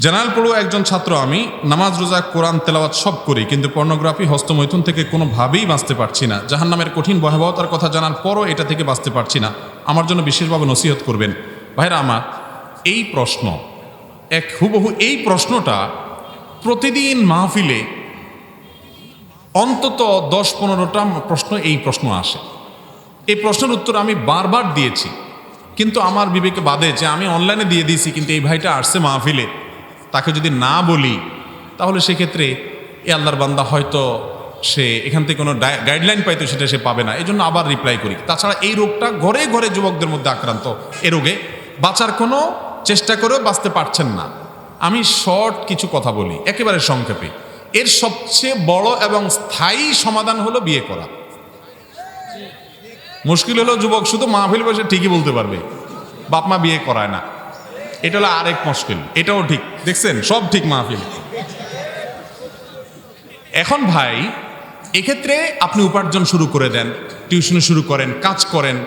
General পড়ুয়া একজন ছাত্র আমি, নামাজ রোজা কোরআন তেলাওয়াত সব করি, কিন্তু পর্নোগ্রাফি হস্তমৈথুন থেকে কোনোভাবেই বাঁচতে পারছি না। জাহান্নামের কঠিন ভয়াবহতার কথা জানার পরও এটা থেকে বাঁচতে পারছি না। আমার জন্য বিশেষভাবে নসিহত করবেন। ভাইরা আমার, এই প্রশ্ন হুবহু এই প্রশ্নটা প্রতিদিন মাহফিলে অন্তত 10-15টা প্রশ্ন এই প্রশ্ন আসে। এই প্রশ্নের উত্তর আমি বারবার দিয়েছি, কিন্তু আমার বিবেকে বাদে যে আমি অনলাইনে দিয়ে দিয়েছি, কিন্তু এই ভাইটা আসছে মাহফিলে, তাকে যদি না বলি তাহলে সেক্ষেত্রে এ আল্লাহর বান্দা হয়তো সে এখান থেকে কোনো গাইডলাইন পাইতো সেটা সে পাবে না। এই জন্য আবার রিপ্লাই করি। তাছাড়া এই রোগটা ঘরে ঘরে যুবকদের মধ্যে আক্রান্ত। এ রোগে বাঁচার কোনো চেষ্টা করেও বাঁচতে পারছেন না। আমি শর্ট কিছু কথা বলি একেবারে সংক্ষেপে। এর সবচেয়ে বড় এবং স্থায়ী সমাধান হলো বিয়ে করা। মুশকিল হলো যুবক শুধু মাহফিল বসে ঠিকই বলতে পারবে, বাপ মা বিয়ে করায় না। এটা হলো আরেক মুশকিল। এটাও ঠিক, দেখছেন সব ঠিক মাহফিল। এখন ভাই, এক্ষেত্রে আপনি উপার্জন শুরু করে দেন, টিউশন শুরু করেন, কাজ করেন,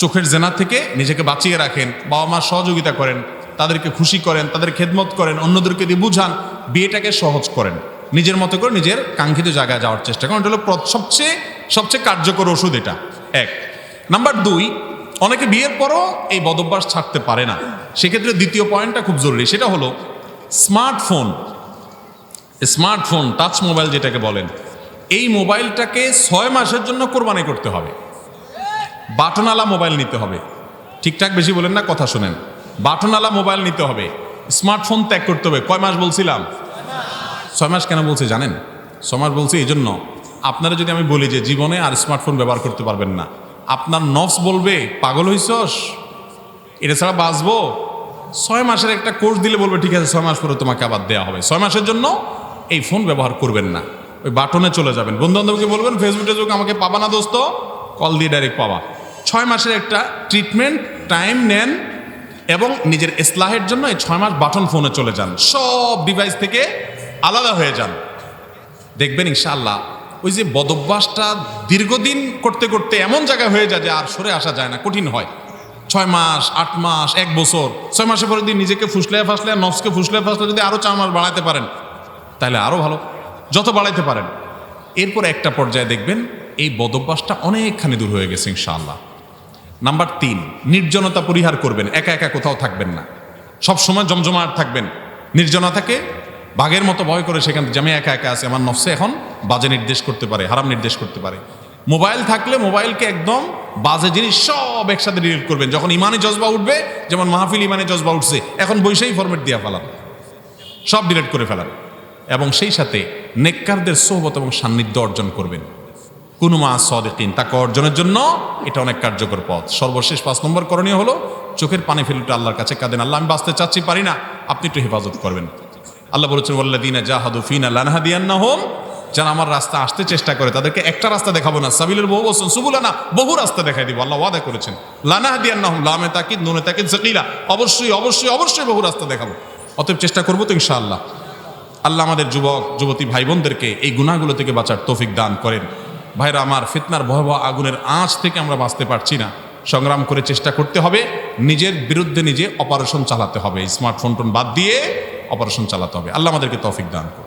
চোখের জেনা থেকে নিজেকে বাঁচিয়ে রাখেন, বাবা মার সহযোগিতা করেন, তাদেরকে খুশি করেন, তাদের খেদমত করেন, অন্যদেরকে দিয়ে বুঝান, বিয়েটাকে সহজ করেন, নিজের মতো করে নিজের কাঙ্ক্ষিত জায়গায় যাওয়ার চেষ্টা করেন। এটা হলো সবচেয়ে কার্যকর ওষুধ এটা। এক নাম্বার 2, অনেকে বিয়ের পরও এই বদভ্যাস ছাড়তে পারে না। সেক্ষেত্রে দ্বিতীয় পয়েন্টটা খুব জরুরি, সেটা হলো স্মার্টফোন টাচ মোবাইল যেটাকে বলেন, এই মোবাইলটাকে 6 মাসের জন্য কোরবানি করতে হবে। বাটনওয়ালা মোবাইল নিতে হবে। ঠিকঠাক বেশি বলেন না, কথা শোনেন। বাটনওয়ালা মোবাইল নিতে হবে, স্মার্টফোন ত্যাগ করতে হবে। কয় মাস বলছিলাম? 6 মাস। কেন বলছি জানেন? 6 মাস বলছি এই জন্য, আপনারা যদি আমি বলি যে জীবনে আর স্মার্টফোন ব্যবহার করতে পারবেন না, আপনার নফস বলবে পাগল হইছস, এটা ছাড়া বাঁচবো। 6 মাসের একটা কোর্স দিলে বলবে ঠিক আছে 6 মাস পরে তোমাকে আবার দেওয়া হবে। 6 মাসের জন্য এই ফোন ব্যবহার করবেন না, ওই বাটনে চলে যাবেন। বন্ধু বান্ধবকে বলবেন ফেসবুকে যোগ আমাকে পাবা না দোস্ত, কল দিয়ে ডাইরেক্ট পাবা। 6 মাসের একটা ট্রিটমেন্ট টাইম নেন এবং নিজের ইসলাহের জন্য এই 6 মাস বাটন ফোনে চলে যান, সব ডিভাইস থেকে আলাদা হয়ে যান। দেখবেন ইনশাআল্লাহ ওই যে বদভ্যাসটা দীর্ঘদিন করতে করতে এমন জায়গায় হয়ে যায় যে আর সরে আসা যায় না, কঠিন হয়। 6 মাস, 8 মাস, 1 বছর, 6 মাসের পরে যদি নিজেকে ফুসলে নফসকে ফুসলে যদি আরো 4 মাস বাড়াতে পারেন তাহলে আরো ভালো, যত বাড়াইতে পারেন। এরপর একটা পর্যায়ে দেখবেন এই বদভ্যাসটা অনেকখানি দূর হয়ে গেছে ইনশাআল্লাহ। নাম্বার 3, নির্জনতা পরিহার করবেন। একা একা কোথাও থাকবেন না, সব সময় জমজমাট থাকবেন। নির্জনতাকে বাঘের মতো ভয় করে সেখান থেকে, আমি একা একা আছি, আমার নফসে এখন বাজে নির্দেশ করতে পারে, হারাম নির্দেশ করতে পারে। মোবাইল থাকলে মোবাইলকে একদম বাজে জিনিস সব একসাথে ডিলিট করবেন। যখন ইমানি জজবা উঠবে, যেমন মাহফিল ইমানি জজবা উঠছে, এখন বৈশাই ফরম্যাট দিয়ে ফেলান, সব ডিলিট করে ফেলান। এবং সেই সাথে নেককারদের সোহবত এবং সান্নিধ্য অর্জন করবেন। কুনু মা সাদিকিন, তাকে অর্জনের জন্য এটা অনেক কার্যকর পথ। সর্বশেষ 5 নম্বর করণীয় হলো চোখের পানি ফেলে আল্লাহর কাছে কাঁদেন, আল্লাহ আমি বাঁচতে চাচ্ছি, পারি না, আপনি একটু হেফাজত করবেন। আল্লাহ বলেছেন ওয়াল্লাযীনা জাহাদু ফিনা লানহাদিয়ান্নাহুম, যারা আমার রাস্তা আসতে চেষ্টা করে তাদেরকে একটা রাস্তা দেখাবো না, সাবিলের বহু বচন, সুবুলানা বহু রাস্তা দেখাই দিব। আল্লাহ ওয়াদা করেছেন লানহাদিয়ান্নাহুম, লামে তাকিদ নুনে তাকিদ সাকিলা, অবশ্যই অবশ্যই অবশ্যই বহু রাস্তা দেখাবো। অতএব চেষ্টা করবো তো ইনশাআল্লাহ। আল্লাহ আমাদের যুবক যুবতী ভাই বোনদেরকে এই গুনাহগুলো থেকে বাঁচার তৌফিক দান করেন। ভাইরা আমার, ফিতনার ভয়াবহ আগুনের আঁচ থেকে আমরা বাঁচতে পারছি না, সংগ্রাম করে চেষ্টা করতে হবে, নিজের বিরুদ্ধে নিজে অপারেশন চালাতে হবে। স্মার্টফোন বাদ দিয়ে অপারেশন চালাতে হবে। আল্লাহ আমাদেরকে তৌফিক দান করুন।